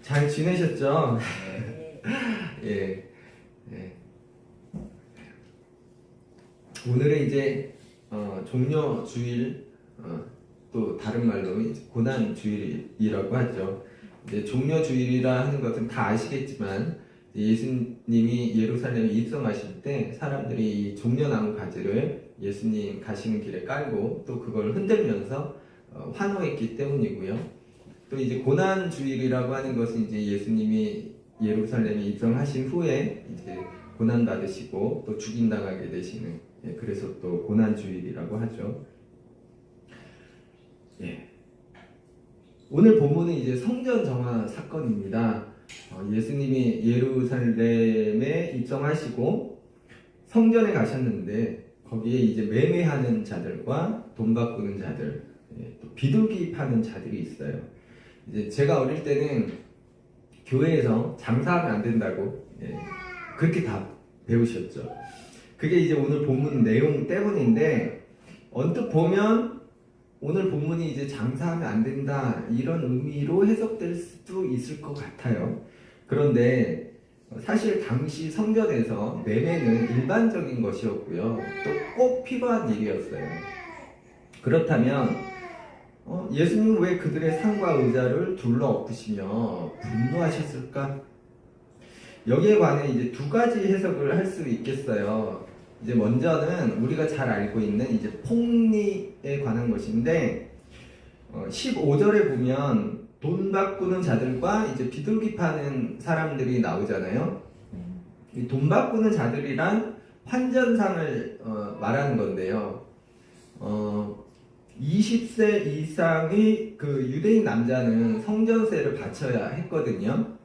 잘 지내셨죠? 네. 예. 예. 오늘은 이제 종려 주일, 또 다른 말로 이제 고난 주일이라고 하죠. 이제 종려 주일이라 하는 것은 다 아시겠지만 예수님이 예루살렘에 입성하실 때 사람들이 이 종려나무 가지를 예수님 가시는 길에 깔고 또 그걸 흔들면서 환호했기 때문이고요. 또 이제 고난 주일이라고 하는 것은 이제 예수님이 예루살렘에 입성하신 후에 이제 고난 받으시고 또 죽임 당하게 되시는, 그래서 또 고난 주일이라고 하죠. 예. 오늘 본문은 이제 성전 정화 사건입니다. 예수님이 예루살렘에 입성하시고 성전에 가셨는데 거기에 이제 매매하는 자들과 돈 바꾸는 자들, 또 비둘기 파는 자들이 있어요. 이제 제가 어릴 때는 교회에서 장사하면 안 된다고, 그렇게 다 배우셨죠. 그게 이제 오늘 본문 내용 때문인데, 언뜻 보면 오늘 본문이 이제 장사하면 안 된다 이런 의미로 해석될 수도 있을 것 같아요. 그런데 사실 당시 성전에서 매매는 일반적인 것이었고요, 또 꼭 필요한 일이었어요. 그렇다면 예수님은 왜 그들의 상과 의자를 둘러 엎으시며 분노하셨을까? 여기에 관해 이제 두 가지 해석을 할 수 있겠어요. 이제 먼저는 우리가 잘 알고 있는 이제 폭리에 관한 것인데, 15절에 보면 돈 바꾸는 자들과 이제 비둘기 파는 사람들이 나오잖아요. 이 돈 바꾸는 자들이란 환전상을 말하는 건데요. 20세 이상의 그 유대인 남자는 성전세를 바쳐야 했거든요.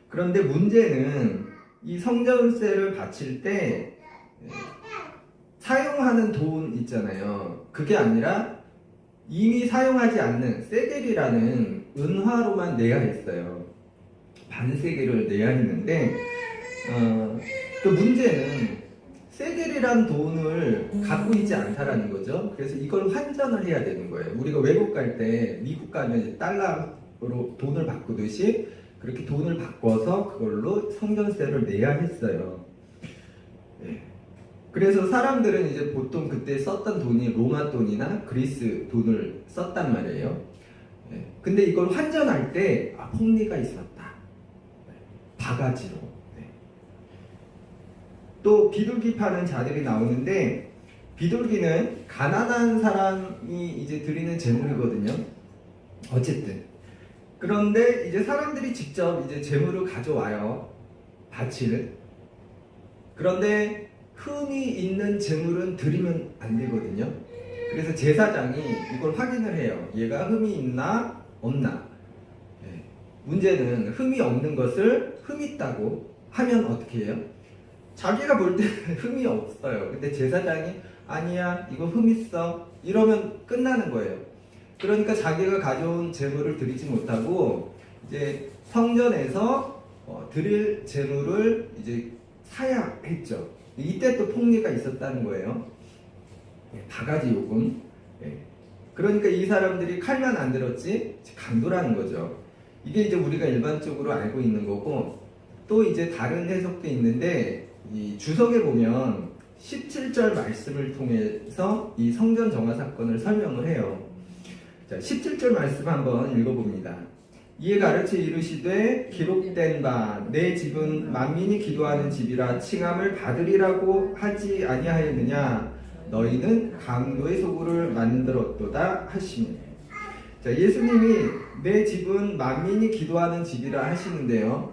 그런데 문제는 이 성전세를 바칠 때 사용하는 돈 있잖아요. 그게 아니라 이미 사용하지 않는 세겔이라는 은화로만 내야 했어요. 반세겔을 내야 했는데, 그 문제는 세겔이란 돈을 갖고 있지 않다라는 거죠. 그래서 이걸 환전을 해야 되는 거예요. 우리가 외국 갈 때, 미국 가면 이제 달러로 돈을 바꾸듯이 그렇게 돈을 바꿔서 그걸로 성전세를 내야 했어요. 그래서 사람들은 이제 보통 그때 썼던 돈이 로마 돈이나 그리스 돈을 썼단 말이에요. 근데 이걸 환전할 때 폭리가 있었다. 바가지로. 또 비둘기 파는 자들이 나오는데, 비둘기는 가난한 사람이 이제 드리는 제물이거든요. 어쨌든. 그런데 이제 사람들이 직접 이제 제물을 가져와요. 바치는. 그런데 흠이 있는 제물은 드리면 안 되거든요. 그래서 제사장이 이걸 확인을 해요. 얘가 흠이 있나 없나. 문제는 흠이 없는 것을 흠 있다고 하면 어떻게 해요? 자기가 볼 때는 흠이 없어요. 근데 제사장이 아니야 이거 흠 있어 이러면 끝나는 거예요. 그러니까 자기가 가져온 제물을 드리지 못하고 이제 성전에서 드릴 제물을 이제 사야 했죠. 이때 또 폭리가 있었다는 거예요. 바가지 요금. 그러니까 이 사람들이 칼만 안 들었지 강도라는 거죠. 이게 이제 우리가 일반적으로 알고 있는 거고, 또 이제 다른 해석도 있는데, 이 주석에 보면 17절 말씀을 통해서 이 성전 정화 사건을 설명을 해요. 자, 17절 말씀 한번 읽어봅니다. 이에 가르쳐 이르시되 기록된 바 내 집은 만민이 기도하는 집이라 칭함을 받으리라고 하지 아니하였느냐. 너희는 강도의 소굴을 만들었도다 하시니. 자, 예수님이 내 집은 만민이 기도하는 집이라 하시는데요.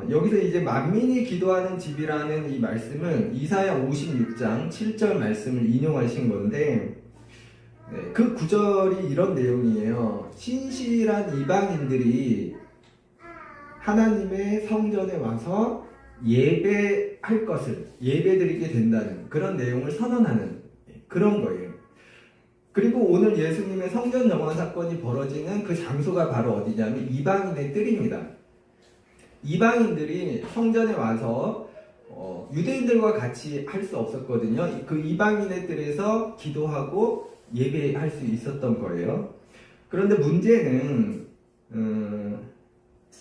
여기서 이제 만민이 기도하는 집이라는 이 말씀은 이사야 56장 7절 말씀을 인용하신 건데, 그 구절이 이런 내용이에요. 신실한 이방인들이 하나님의 성전에 와서 예배할 것을 예배드리게 된다는 그런 내용을 선언하는 그런 거예요. 그리고 오늘 예수님의 성전 정화 사건이 벌어지는 그 장소가 바로 어디냐면 이방인의 뜰입니다. 이방인들이 성전에 와서 유대인들과 같이 할 수 없었거든요. 그 이방인의 뜰에서 기도하고 예배할 수 있었던 거예요. 그런데 문제는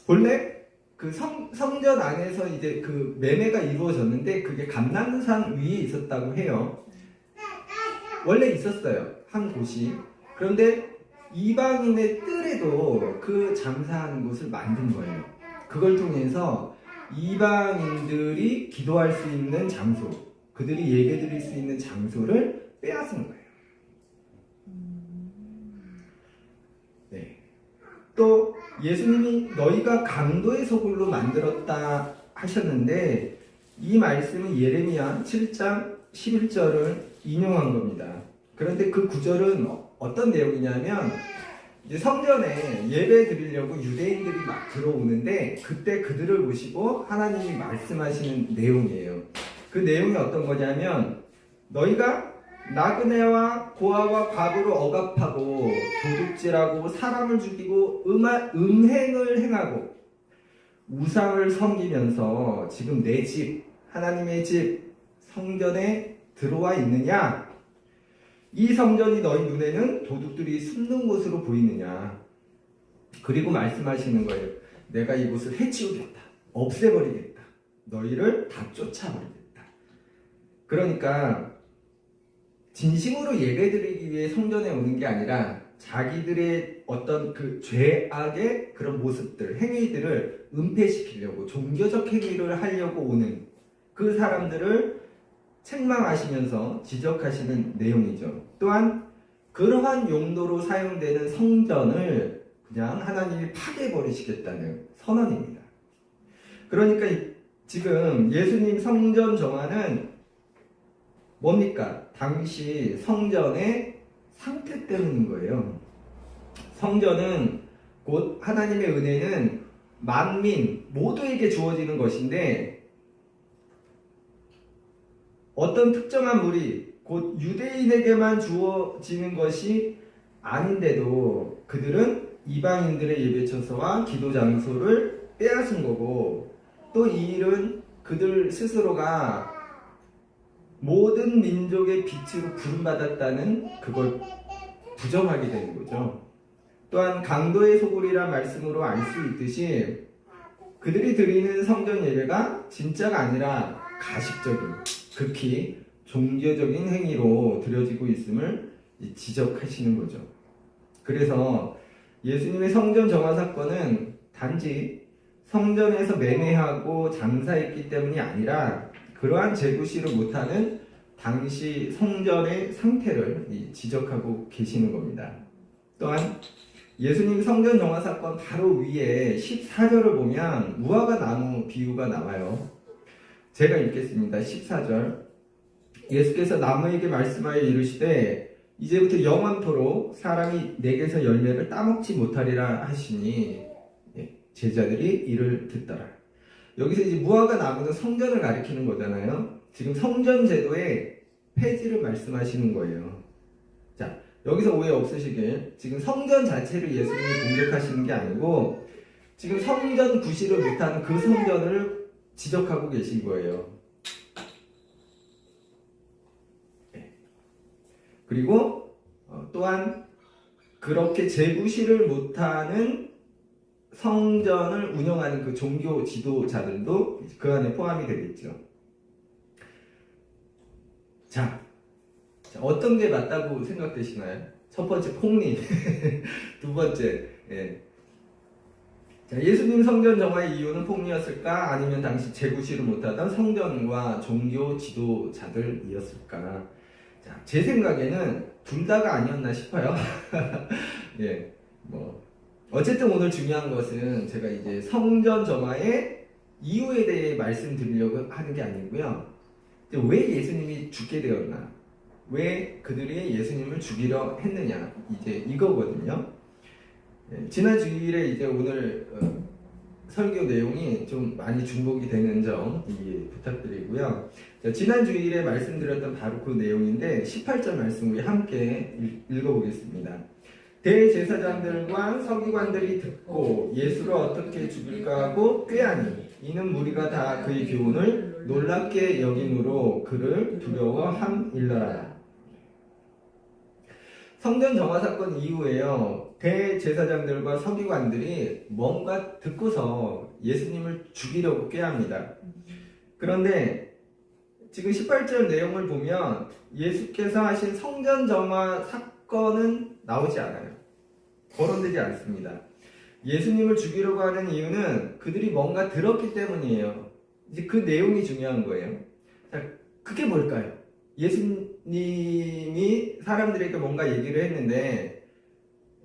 본래 그 성전 안에서 이제 그 매매가 이루어졌는데 그게 감람산 위에 있었다고 해요. 원래 있었어요. 한 곳이. 그런데 이방인의 뜰에도 그 장사하는 곳을 만든 거예요. 그걸 통해서 이방인들이 기도할 수 있는 장소, 그들이 예배 드릴 수 있는 장소를 빼앗은 거예요. 네. 또 예수님이 너희가 강도의 소굴로 만들었다 하셨는데 이 말씀은 예레미야 7장 11절을 인용한 겁니다. 그런데 그 구절은 어떤 내용이냐면 이제 성전에 예배 드리려고 유대인들이 막 들어오는데 그때 그들을 보시고 하나님이 말씀하시는 내용이에요. 그 내용이 어떤 거냐면 너희가 나그네와 고아와 과부를 억압하고 도둑질하고 사람을 죽이고 음행을 행하고 우상을 섬기면서 지금 내 집, 하나님의 집, 성전에 들어와 있느냐? 이 성전이 너희 눈에는 도둑들이 숨는 곳으로 보이느냐? 그리고 말씀하시는 거예요. 내가 이곳을 해치우겠다. 없애버리겠다. 너희를 다 쫓아버리겠다. 그러니까 진심으로 예배드리기 위해 성전에 오는 게 아니라 자기들의 어떤 그 죄악의 그런 모습들, 행위들을 은폐시키려고 종교적 행위를 하려고 오는 그 사람들을 책망하시면서 지적하시는 내용이죠. 또한 그러한 용도로 사용되는 성전을 그냥 하나님이 파괴해버리시겠다는 선언입니다. 그러니까 지금 예수님 성전 정화는 뭡니까? 당시 성전의 상태 때문인 거예요. 성전은 곧 하나님의 은혜는 만민 모두에게 주어지는 것인데 어떤 특정한 무리, 곧 유대인에게만 주어지는 것이 아닌데도 그들은 이방인들의 예배처소와 기도 장소를 빼앗은 거고 또 이 일은 그들 스스로가 모든 민족의 빛으로 부름받았다는 그걸 부정하게 되는 거죠. 또한 강도의 소굴이란 말씀으로 알 수 있듯이 그들이 드리는 성전 예배가 진짜가 아니라 가식적인, 극히 종교적인 행위로 드려지고 있음을 지적하시는 거죠. 그래서 예수님의 성전 정화 사건은 단지 성전에서 매매하고 장사했기 때문이 아니라 그러한 재구시를 못하는 당시 성전의 상태를 지적하고 계시는 겁니다. 또한 예수님 성전 정화 사건 바로 위에 14절을 보면 무화과 나무 비유가 나와요. 제가 읽겠습니다. 14절. 예수께서 나무에게 말씀하여 이르시되 이제부터 영원토록 사람이 내게서 열매를 따먹지 못하리라 하시니 제자들이 이를 듣더라. 여기서 이제 무화과 나무는 성전을 가리키는 거잖아요. 지금 성전 제도의 폐지를 말씀하시는 거예요. 자, 여기서 오해 없으시길. 지금 성전 자체를 예수님이 공격하시는 게 아니고 지금 성전 구실을 못하는 그 성전을 지적하고 계신 거예요. 그리고 또한 그렇게 재구실을 못하는 성전을 운영하는 그 종교 지도자들도 그 안에 포함이 되겠죠. 자, 어떤 게 맞다고 생각되시나요? 첫 번째 폭리, 두 번째 자, 예수님 성전 정화의 이유는 폭리였을까? 아니면 당시 재구실을 못하던 성전과 종교 지도자들이었을까? 자, 제 생각에는 둘 다가 아니었나 싶어요. 예, 어쨌든 오늘 중요한 것은 제가 이제 성전 정화의 이유에 대해 말씀드리려고 하는 게 아니고요. 왜 예수님이 죽게 되었나? 왜 그들이 예수님을 죽이려 했느냐? 이제 이거거든요. 지난 주일에 이제 오늘 설교 내용이 좀 많이 중복이 되는 점 이해 부탁드리고요. 지난 주일에 말씀드렸던 바로 그 내용인데 18절 말씀 우리 함께 읽어보겠습니다. 대제사장들과 서기관들이 듣고 예수를 어떻게 죽일까 하고 꾀하니 이는 무리가 다 그의 교훈을 놀랍게 여김으로 그를 두려워함일러라. 성전 정화 사건 이후에요, 대제사장들과 서기관들이 뭔가 듣고서 예수님을 죽이려고 꾀합니다. 그런데 지금 18절 내용을 보면 예수께서 하신 성전 정화 사건은 나오지 않아요. 거론되지 않습니다. 예수님을 죽이려고 하는 이유는 그들이 뭔가 들었기 때문이에요. 이제 그 내용이 중요한 거예요. 자, 그게 뭘까요? 예수님이 사람들에게 뭔가 얘기를 했는데,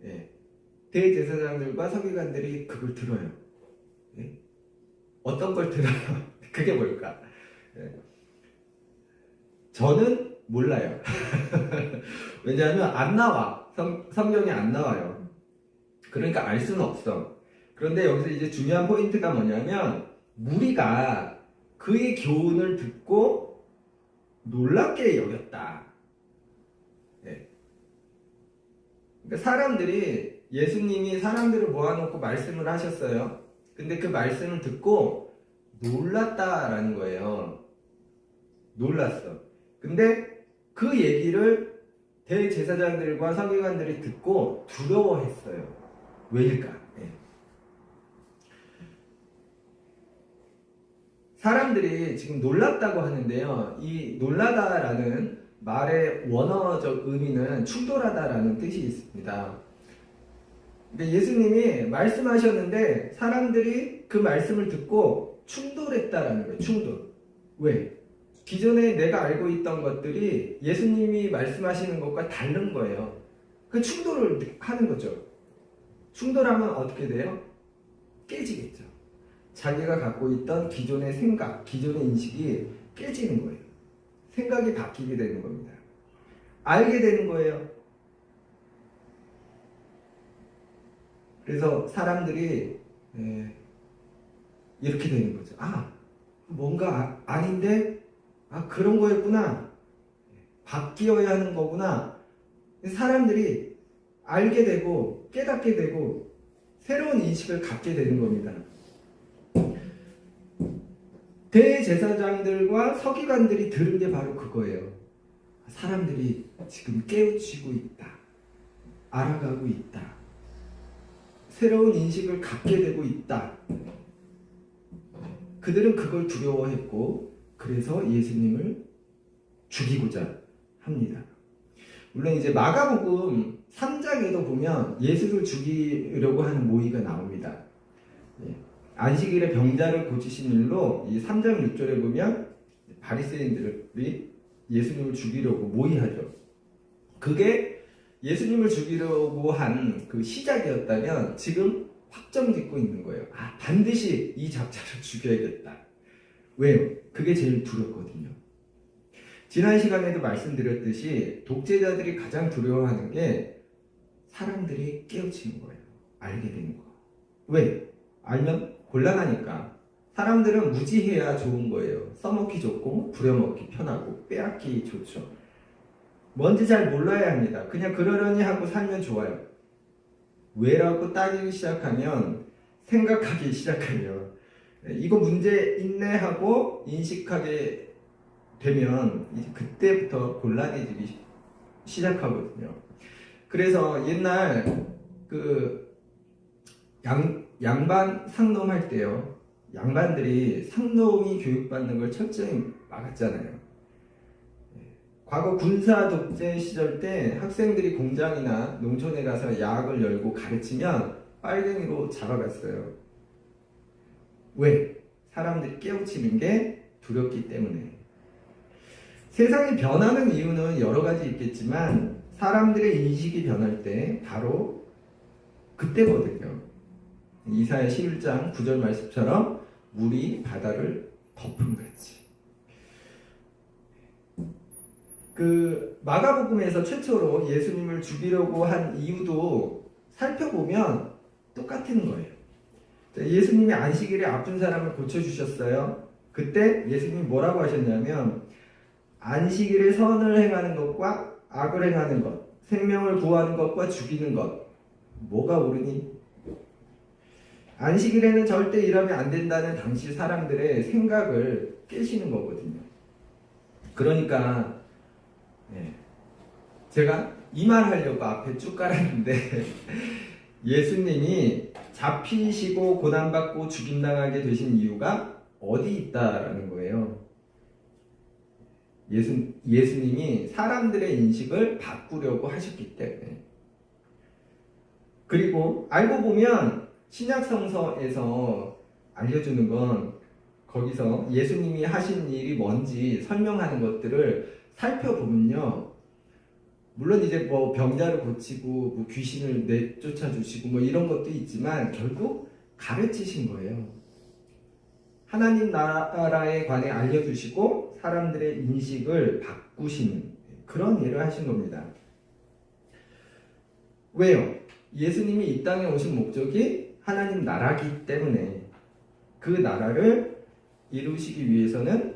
예, 대제사장들과 서기관들이 그걸 들어요. 예? 어떤 걸 들어요? 그게 뭘까? 예. 저는 몰라요. 왜냐하면 안 나와. 성경에 안 나와요. 그러니까 알 수는 없어. 그런데 여기서 이제 중요한 포인트가 뭐냐면, 무리가 그의 교훈을 듣고 놀랍게 여겼다. 네. 그러니까 사람들이, 예수님이 사람들을 모아놓고 말씀을 하셨어요. 근데 그 말씀을 듣고 놀랐다라는 거예요. 놀랐어. 근데 그 얘기를 대제사장들과 서기관들이 듣고 두려워했어요. 왜일까? 네. 사람들이 지금 놀랍다고 하는데요, 이 놀라다라는 말의 원어적 의미는 충돌하다라는 뜻이 있습니다. 근데 예수님이 말씀하셨는데 사람들이 그 말씀을 듣고 충돌했다라는 거예요. 충돌. 왜? 기존에 내가 알고 있던 것들이 예수님이 말씀하시는 것과 다른 거예요. 그 충돌을 하는 거죠. 충돌하면 어떻게 돼요? 깨지겠죠. 자기가 갖고 있던 기존의 생각, 기존의 인식이 깨지는 거예요. 생각이 바뀌게 되는 겁니다. 알게 되는 거예요. 그래서 사람들이 이렇게 되는 거죠. 아, 뭔가 아닌데? 아, 그런 거였구나. 바뀌어야 하는 거구나. 사람들이 알게 되고 깨닫게 되고 새로운 인식을 갖게 되는 겁니다. 대제사장들과 서기관들이 들은 게 바로 그거예요. 사람들이 지금 깨우치고 있다. 알아가고 있다. 새로운 인식을 갖게 되고 있다. 그들은 그걸 두려워했고 그래서 예수님을 죽이고자 합니다. 물론 이제 마가복음 3장에도 보면 예수를 죽이려고 하는 모의가 나옵니다. 안식일에 병자를 고치신 일로 이 3장 6절에 보면 바리새인들이 예수님을 죽이려고 모의하죠. 그게 예수님을 죽이려고 한 그 시작이었다면 지금 확정 짓고 있는 거예요. 아, 반드시 이 작자를 죽여야겠다. 왜요? 그게 제일 두렵거든요. 지난 시간에도 말씀드렸듯이 독재자들이 가장 두려워하는 게 사람들이 깨우치는 거예요. 알게 되는 거. 왜? 알면 곤란하니까. 사람들은 무지해야 좋은 거예요. 써먹기 좋고 부려먹기 편하고 빼앗기 좋죠. 뭔지 잘 몰라야 합니다. 그냥 그러려니 하고 살면 좋아요. 왜라고 따지기 시작하면, 생각하기 시작하면 이거 문제 있네 하고 인식하게 되면 이제 그때부터 곤란해지기 시작하거든요. 그래서 옛날 그 양반 상놈할 때요, 양반들이 상놈이 교육받는 걸 철저히 막았잖아요. 과거 군사 독재 시절 때 학생들이 공장이나 농촌에 가서 야학을 열고 가르치면 빨갱이로 잡아갔어요. 왜? 사람들이 깨우치는 게 두렵기 때문에. 세상이 변하는 이유는 여러 가지 있겠지만 사람들의 인식이 변할 때 바로 그때거든요. 이사야 11장 9절 말씀처럼 물이 바다를 덮은 같이. 그 마가복음에서 최초로 예수님을 죽이려고 한 이유도 살펴보면 똑같은 거예요. 예수님이 안식일에 아픈 사람을 고쳐주셨어요. 그때 예수님이 뭐라고 하셨냐면, 안식일에 선을 행하는 것과 악을 행하는 것, 생명을 구하는 것과 죽이는 것, 뭐가 옳으니? 안식일에는 절대 일하면 안 된다는 당시 사람들의 생각을 깨시는 거거든요. 그러니까 제가 이 말 하려고 앞에 쭉 깔았는데 예수님이 잡히시고 고난받고 죽임당하게 되신 이유가 어디 있다라는 거예요. 예수님이 사람들의 인식을 바꾸려고 하셨기 때문에. 그리고 알고 보면 신약성서에서 알려주는 건 거기서 예수님이 하신 일이 뭔지 설명하는 것들을 살펴보면요. 물론 이제 뭐 병자를 고치고 뭐 귀신을 내쫓아 주시고 뭐 이런 것도 있지만 결국 가르치신 거예요. 하나님 나라에 관해 알려주시고 사람들의 인식을 바꾸시는 그런 일을 하신 겁니다. 왜요? 예수님이 이 땅에 오신 목적이 하나님 나라기 때문에 그 나라를 이루시기 위해서는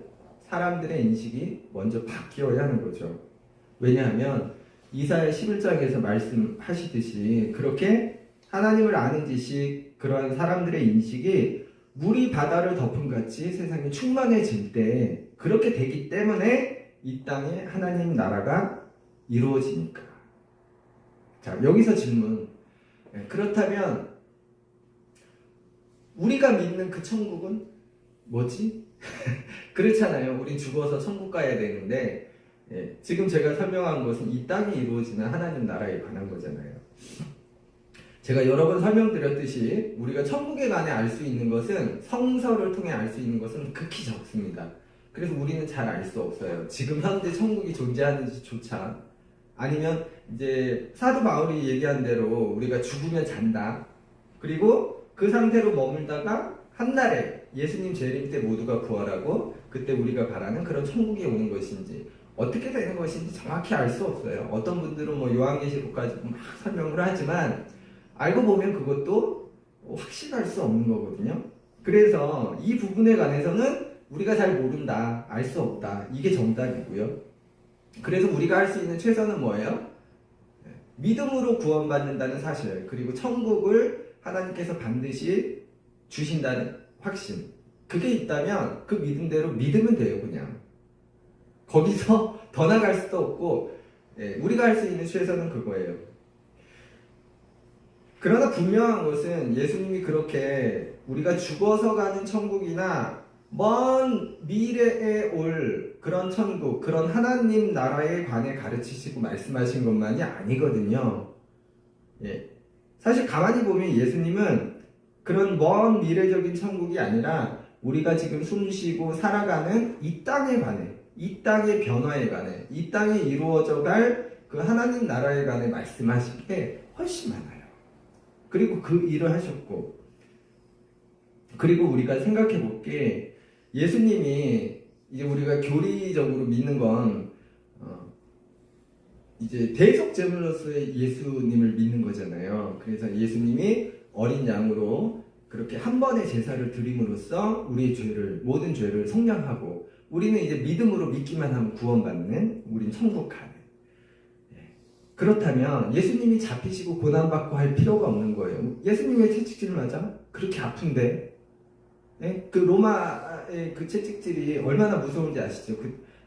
사람들의 인식이 먼저 바뀌어야 하는 거죠. 왜냐하면 이사야 11장에서 말씀하시듯이 그렇게 하나님을 아는 지식, 그러한 사람들의 인식이 물이 바다를 덮은 같이 세상에 충만해질 때 그렇게 되기 때문에 이 땅에 하나님 나라가 이루어지니까. 자, 여기서 질문. 그렇다면 우리가 믿는 그 천국은 뭐지? 그렇잖아요. 우리 죽어서 천국 가야 되는데 지금 제가 설명한 것은 이 땅에 이루어지는 하나님 나라에 관한 거잖아요. 제가 여러 번 설명드렸듯이 우리가 천국에 관해 알 수 있는 것은 성서를 통해 알 수 있는 것은 극히 적습니다. 그래서 우리는 잘 알 수 없어요. 지금 현재 천국이 존재하는지조차. 아니면 이제 사도 바울이 얘기한 대로 우리가 죽으면 잔다. 그리고 그 상태로 머물다가 한날에 예수님 재림 때 모두가 부활하고 그때 우리가 바라는 그런 천국에 오는 것인지 어떻게 되는 것인지 정확히 알 수 없어요. 어떤 분들은 뭐 요한계시록까지 막 설명을 하지만 알고 보면 그것도 확신할 수 없는 거거든요. 그래서 이 부분에 관해서는 우리가 잘 모른다, 알 수 없다. 이게 정답이고요. 그래서 우리가 할 수 있는 최선은 뭐예요? 믿음으로 구원받는다는 사실, 그리고 천국을 하나님께서 반드시 주신다는 확신. 그게 있다면 그 믿음대로 믿으면 돼요, 그냥. 거기서 더 나갈 수도 없고, 우리가 할 수 있는 최선은 그거예요. 그러나 분명한 것은 예수님이 그렇게 우리가 죽어서 가는 천국이나 먼 미래에 올 그런 천국, 그런 하나님 나라에 관해 가르치시고 말씀하신 것만이 아니거든요. 사실 가만히 보면 예수님은 그런 먼 미래적인 천국이 아니라 우리가 지금 숨쉬고 살아가는 이 땅에 관해, 이 땅의 변화에 관해, 이 땅에 이루어져 갈 그 하나님 나라에 관해 말씀하신 게 훨씬 많아요. 그리고 그 일을 하셨고, 그리고 우리가 생각해 볼게 예수님이 이제 우리가 교리적으로 믿는 건 이제 대속제물로서의 예수님을 믿는 거잖아요. 그래서 예수님이 어린 양으로 그렇게 한 번의 제사를 드림으로써 우리의 죄를, 모든 죄를 속량하고 우리는 이제 믿음으로 믿기만 하면 구원받는, 우린 천국 가는. 그렇다면 예수님이 잡히시고 고난받고 할 필요가 없는 거예요. 예수님의 채찍질 맞아? 그렇게 아픈데. 그 로마의 그 채찍질이 얼마나 무서운지 아시죠?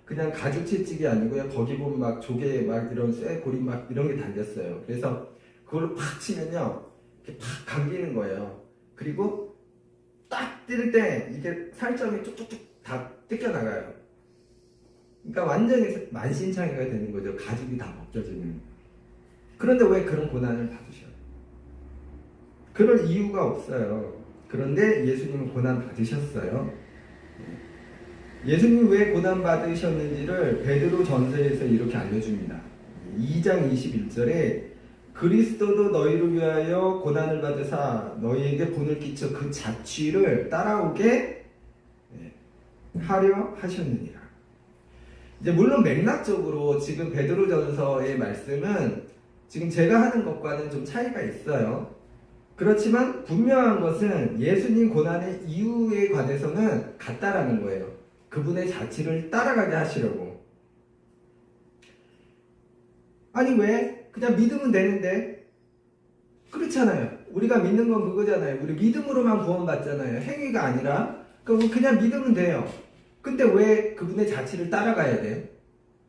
그냥 가죽 채찍이 아니고요. 거기 보면 막 조개 막 이런 쇠고리 막 이런 게 달렸어요. 그래서 그걸로 팍 치면요. 이렇게 팍 감기는 거예요. 그리고 딱 뛸 때 이게 살점이 쭉쭉쭉 다 뜯겨나가요. 그러니까 완전히 만신창이가 되는 거죠. 가죽이 다 벗겨지는. 그런데 왜 그런 고난을 받으셔요? 그럴 이유가 없어요. 그런데 예수님은 고난 받으셨어요. 예수님이 왜 고난 받으셨는지를 베드로 전서에서 이렇게 알려줍니다. 2장 21절에 그리스도도 너희를 위하여 고난을 받으사 너희에게 분을 끼쳐 그 자취를 따라오게 하려 하셨느니라. 이제 물론 맥락적으로 지금 베드로전서의 말씀은 지금 제가 하는 것과는 좀 차이가 있어요. 그렇지만 분명한 것은 예수님 고난의 이유에 관해서는 같다라는 거예요. 그분의 자취를 따라가게 하시려고. 아니 왜? 그냥 믿으면 되는데. 그렇잖아요. 우리가 믿는 건 그거잖아요. 우리 믿음으로만 구원받잖아요. 행위가 아니라. 그냥 믿으면 돼요. 근데 왜 그분의 자취를 따라가야 돼요?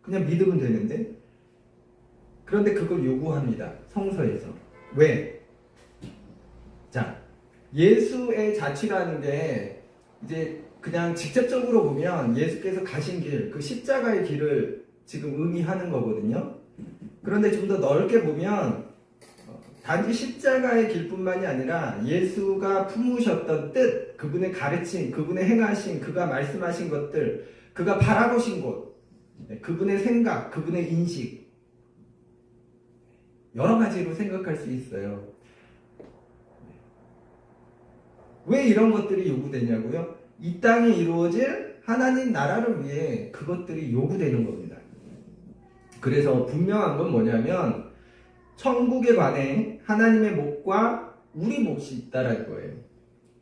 그냥 믿으면 되는데. 그런데 그걸 요구합니다. 성서에서. 왜? 자, 예수의 자취라는 게 이제 그냥 직접적으로 보면 예수께서 가신 길, 그 십자가의 길을 지금 의미하는 거거든요. 그런데 좀 더 넓게 보면 단지 십자가의 길뿐만이 아니라 예수가 품으셨던 뜻, 그분의 가르침, 그분의 행하신, 그가 말씀하신 것들, 그가 바라보신 곳, 그분의 생각, 그분의 인식, 여러 가지로 생각할 수 있어요. 왜 이런 것들이 요구되냐고요? 이 땅에 이루어질 하나님 나라를 위해 그것들이 요구되는 겁니다. 그래서 분명한 건 뭐냐면 천국에 관해 하나님의 몫과 우리 몫이 있다라는 거예요.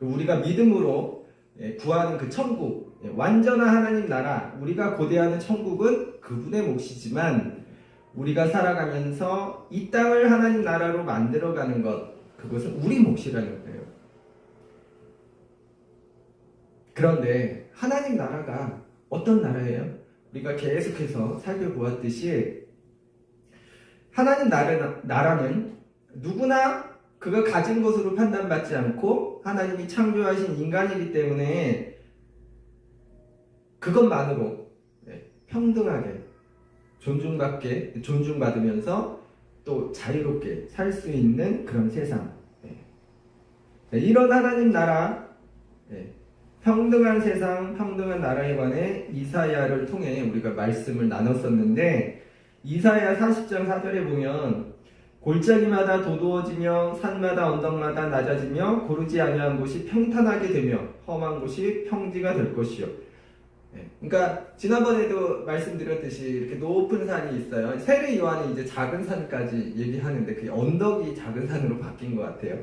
우리가 믿음으로 구하는 그 천국, 완전한 하나님 나라, 우리가 고대하는 천국은 그분의 몫이지만 우리가 살아가면서 이 땅을 하나님 나라로 만들어가는 것, 그것은 우리 몫이라는 거예요. 그런데 하나님 나라가 어떤 나라예요? 우리가 계속해서 살펴보았듯이 하나님 나라는 누구나 그가 가진 것으로 판단받지 않고 하나님이 창조하신 인간이기 때문에 그것만으로 평등하게 존중받으면서 또 자유롭게 살 수 있는 그런 세상. 이런 하나님 나라, 평등한 세상, 평등한 나라에 관해 이사야를 통해 우리가 말씀을 나눴었는데 이사야 40장 4절에 보면 골짜기마다 도두어지며 산마다 언덕마다 낮아지며 고르지 아니한 곳이 평탄하게 되며 험한 곳이 평지가 될 것이요. 그러니까 지난번에도 말씀드렸듯이 이렇게 높은 산이 있어요. 세례 요한이 이제 작은 산까지 얘기하는데 그 언덕이 작은 산으로 바뀐 것 같아요.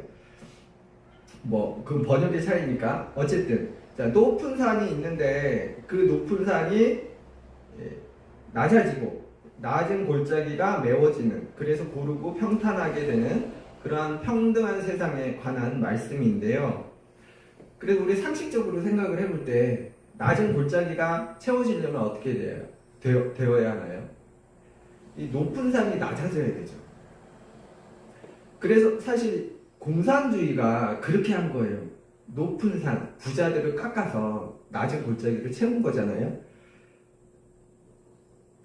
뭐 그 번역의 차이니까 어쨌든 자, 높은 산이 있는데 그 높은 산이 낮아지고 낮은 골짜기가 메워지는, 그래서 고르고 평탄하게 되는 그러한 평등한 세상에 관한 말씀인데요. 그래서 우리 상식적으로 생각을 해볼 때 낮은 골짜기가 채워지려면 어떻게 되어야 하나요? 이 높은 산이 낮아져야 되죠. 그래서 사실 공산주의가 그렇게 한 거예요. 높은 산, 부자들을 깎아서 낮은 골짜기를 채운 거잖아요.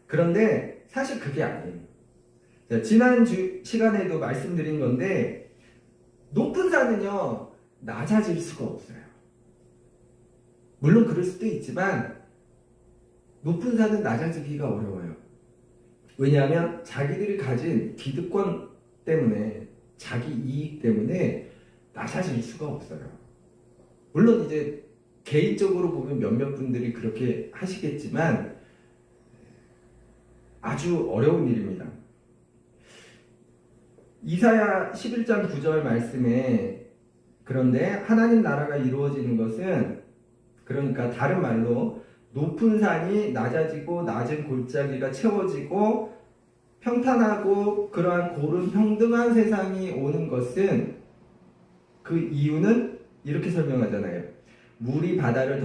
그런데 사실 그게 아니에요. 자, 지난 시간에도 말씀드린 건데 높은 산은요 낮아질 수가 없어요. 물론 그럴 수도 있지만 높은 산은 낮아지기가 어려워요. 왜냐하면 자기들이 가진 기득권 때문에, 자기 이익 때문에 낮아질 수가 없어요. 물론 이제 개인적으로 보면 몇몇 분들이 그렇게 하시겠지만 아주 어려운 일입니다. 이사야 11장 9절 말씀에 그런데 하나님 나라가 이루어지는 것은, 그러니까 다른 말로 높은 산이 낮아지고 낮은 골짜기가 채워지고 평탄하고 그러한 고른 평등한 세상이 오는 것은, 그 이유는 이렇게 설명하잖아요. 물이 바다를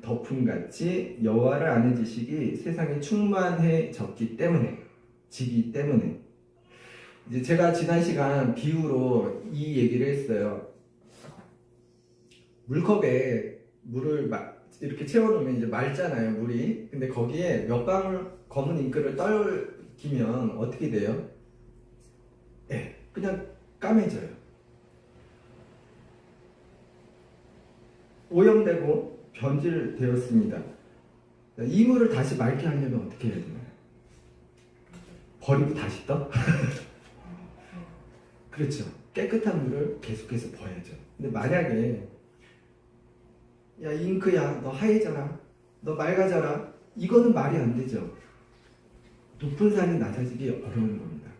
덮음같이 여호와를 아는 지식이 세상에 충만해졌기 때문에, 지기 때문에. 이제 제가 지난 시간 비유로 이 얘기를 했어요. 물컵에 물을 이렇게 채워놓으면 이제 맑잖아요, 물이. 근데 거기에 몇 방울 검은 잉크를 떨기면 어떻게 돼요? 그냥 까매져요. 오염되고 변질되었습니다. 이 물을 다시 맑게 하려면 어떻게 해야 되나요? 버리고 다시 떠? 그렇죠. 깨끗한 물을 계속해서 버려야죠. 근데 만약에 야 잉크야 너 하얘져라, 너 맑아져라, 이거는 말이 안 되죠. 높은 산이 낮아지기 어려운 겁니다.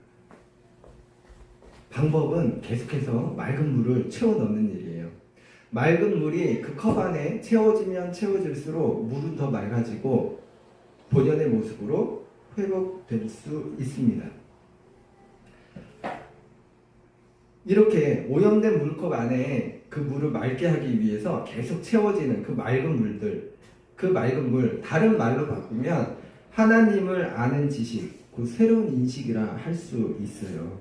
방법은 계속해서 맑은 물을 채워 넣는 일이에요. 맑은 물이 그 컵 안에 채워지면 채워질수록 물은 더 맑아지고 본연의 모습으로 회복될 수 있습니다. 이렇게 오염된 물컵 안에 그 물을 맑게 하기 위해서 계속 채워지는 그 맑은 물들, 그 맑은 물, 다른 말로 바꾸면 하나님을 아는 지식, 그 새로운 인식이라 할 수 있어요.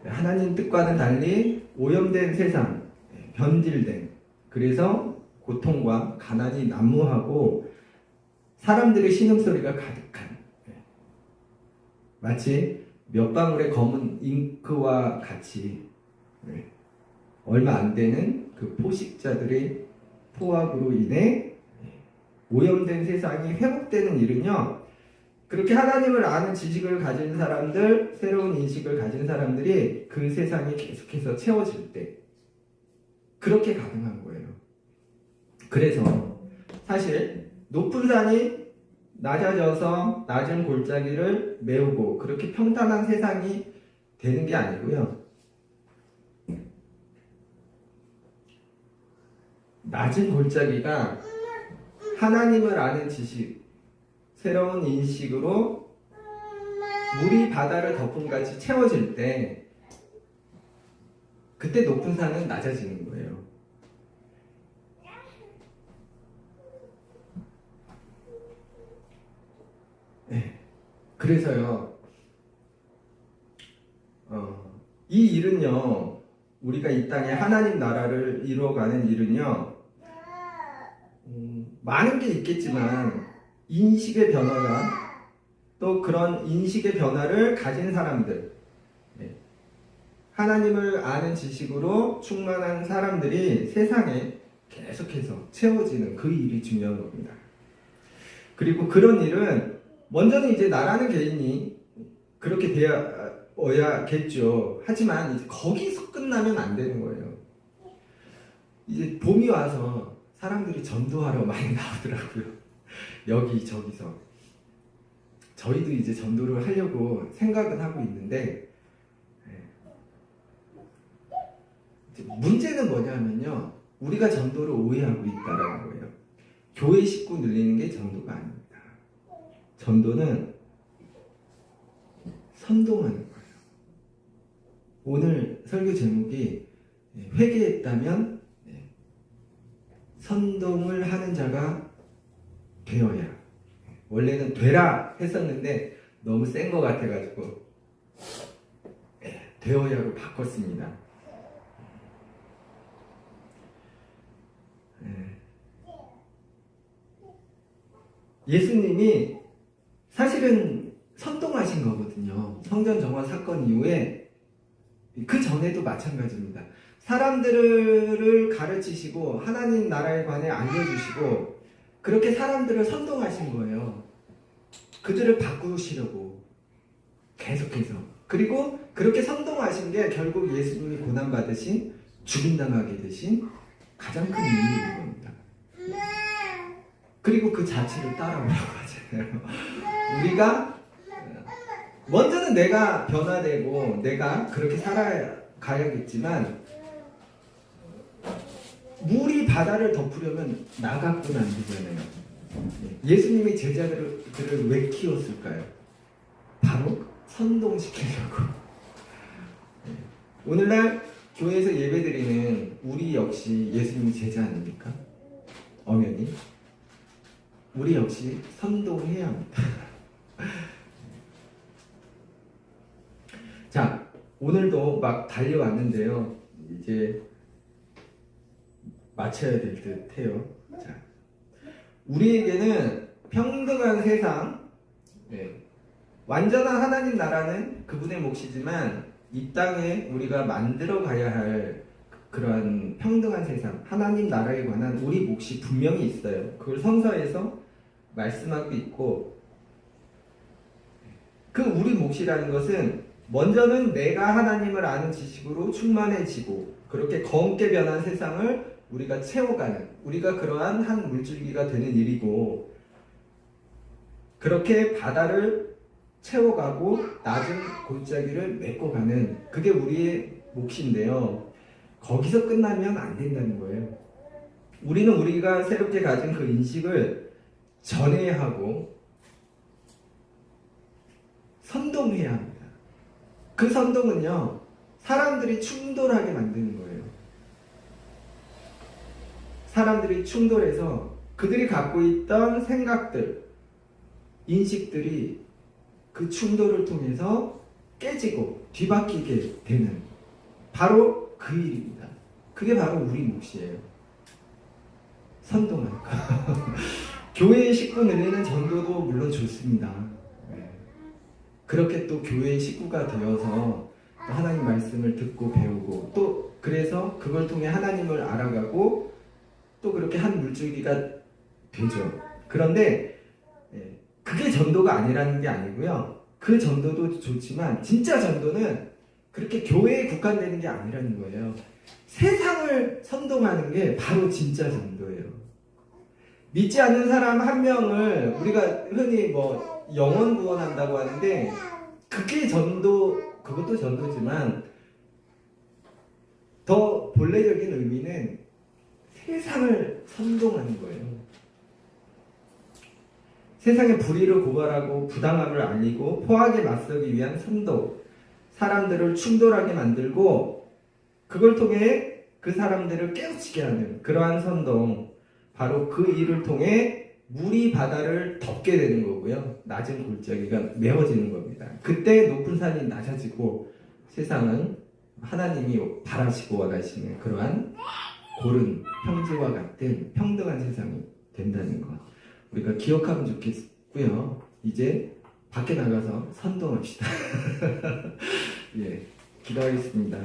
하나님 뜻과는 달리 오염된 세상, 변질된, 그래서 고통과 가난이 난무하고 사람들의 신음소리가 가득한, 마치 몇 방울의 검은 잉크와 같이 얼마 안 되는 그 포식자들의 포악으로 인해 오염된 세상이 회복되는 일은요, 그렇게 하나님을 아는 지식을 가진 사람들, 새로운 인식을 가진 사람들이 그 세상이 계속해서 채워질 때 그렇게 가능한 거예요. 그래서 사실 높은 산이 낮아져서 낮은 골짜기를 메우고 그렇게 평탄한 세상이 되는 게 아니고요, 낮은 골짜기가 하나님을 아는 지식, 새로운 인식으로 물이 바다를 덮은 같이 채워질 때 그때 높은 산은 낮아지는 거예요. 네. 그래서요, 이 일은요, 우리가 이 땅에 하나님 나라를 이루어가는 일은요, 많은 게 있겠지만 인식의 변화가, 또 그런 인식의 변화를 가진 사람들, 하나님을 아는 지식으로 충만한 사람들이 세상에 계속해서 채워지는 그 일이 중요한 겁니다. 그리고 그런 일은 먼저는 이제 나라는 개인이 그렇게 되어야겠죠. 하지만 이제 거기서 끝나면 안 되는 거예요. 이제 봄이 와서 사람들이 전도하러 많이 나오더라고요. 여기저기서. 저희도 이제 전도를 하려고 생각은 하고 있는데, 문제는 뭐냐면요, 우리가 전도를 오해하고 있다는 거예요. 교회 식구 늘리는 게 전도가 아닙니다. 전도는 선동하는 거예요. 오늘 설교 제목이 회개했다면 선동을 하는 자가 되어야, 원래는 되라 했었는데 너무 센 것 같아가지고 되어야로 바꿨습니다. 예수님이 사실은 선동하신 거거든요. 성전 정화 사건 이후에, 그 전에도 마찬가지입니다. 사람들을 가르치시고 하나님 나라에 관해 알려주시고 그렇게 사람들을 선동하신 거예요. 그들을 바꾸시려고 계속해서. 그리고 그렇게 선동하신 게 결국 예수님이 고난받으신, 죽임당하게 되신 가장 큰 이유인 겁니다. 그리고 그 자체를 따라오라고 하잖아요. 우리가 먼저는 내가 변화되고 내가 그렇게 살아가야겠지만, 물이 바다를 덮으려면 나 갖고는 안 되잖아요. 예수님이 제자들을 왜 키웠을까요? 바로 선동시키려고. 오늘날 교회에서 예배드리는 우리 역시 예수님이 제자 아닙니까? 엄연히 우리 역시 선동해야 합니다. 자, 오늘도 막 달려왔는데요, 이제 마쳐야 될 듯 해요. 자, 우리에게는 평등한 세상, 완전한 하나님 나라는 그분의 몫이지만 이 땅에 우리가 만들어 가야 할 그러한 평등한 세상, 하나님 나라에 관한 우리 몫이 분명히 있어요. 그걸 성서에서 말씀하고 있고, 그 우리 몫이라는 것은 먼저는 내가 하나님을 아는 지식으로 충만해지고 그렇게 검게 변한 세상을 우리가 채워가는, 우리가 그러한 한 물줄기가 되는 일이고, 그렇게 바다를 채워가고 낮은 골짜기를 메꿔가는, 그게 우리의 몫인데요, 거기서 끝나면 안 된다는 거예요. 우리는 우리가 새롭게 가진 그 인식을 전해야 하고 선동해야 합니다. 그 선동은요, 사람들이 충돌하게 만드는 거예요. 사람들이 충돌해서 그들이 갖고 있던 생각들, 인식들이 그 충돌을 통해서 깨지고 뒤바뀌게 되는 바로 그 일입니다. 그게 바로 우리 몫이에요. 선동하는 거. 교회의 식구 늘리는 전도도 물론 좋습니다. 그렇게 또 교회의 식구가 되어서 또 하나님 말씀을 듣고 배우고 또 그래서 그걸 통해 하나님을 알아가고 또 그렇게 한 물줄기가 되죠. 그런데 그게 전도가 아니라는 게 아니고요. 그 전도도 좋지만 진짜 전도는 그렇게 교회에 국한되는 게 아니라는 거예요. 세상을 선동하는 게 바로 진짜 전도예요. 믿지 않는 사람 한 명을 우리가 흔히 뭐 영혼 구원한다고 하는데 그게 전도, 그것도 전도지만 더 본래적인 의미는 세상을 선동하는 거예요. 세상의 불의를 고발하고 부당함을 알리고 포악에 맞서기 위한 선동, 사람들을 충돌하게 만들고 그걸 통해 그 사람들을 깨우치게 하는 그러한 선동, 바로 그 일을 통해 물이 바다를 덮게 되는 거고요. 낮은 골짜기가 메워지는 겁니다. 그때 높은 산이 낮아지고 세상은 하나님이 바라시고 원하시는 그러한 고른 평지와 같은 평등한 세상이 된다는 것. 우리가 기억하면 좋겠고요. 이제 밖에 나가서 선동합시다. 예, 기도하겠습니다.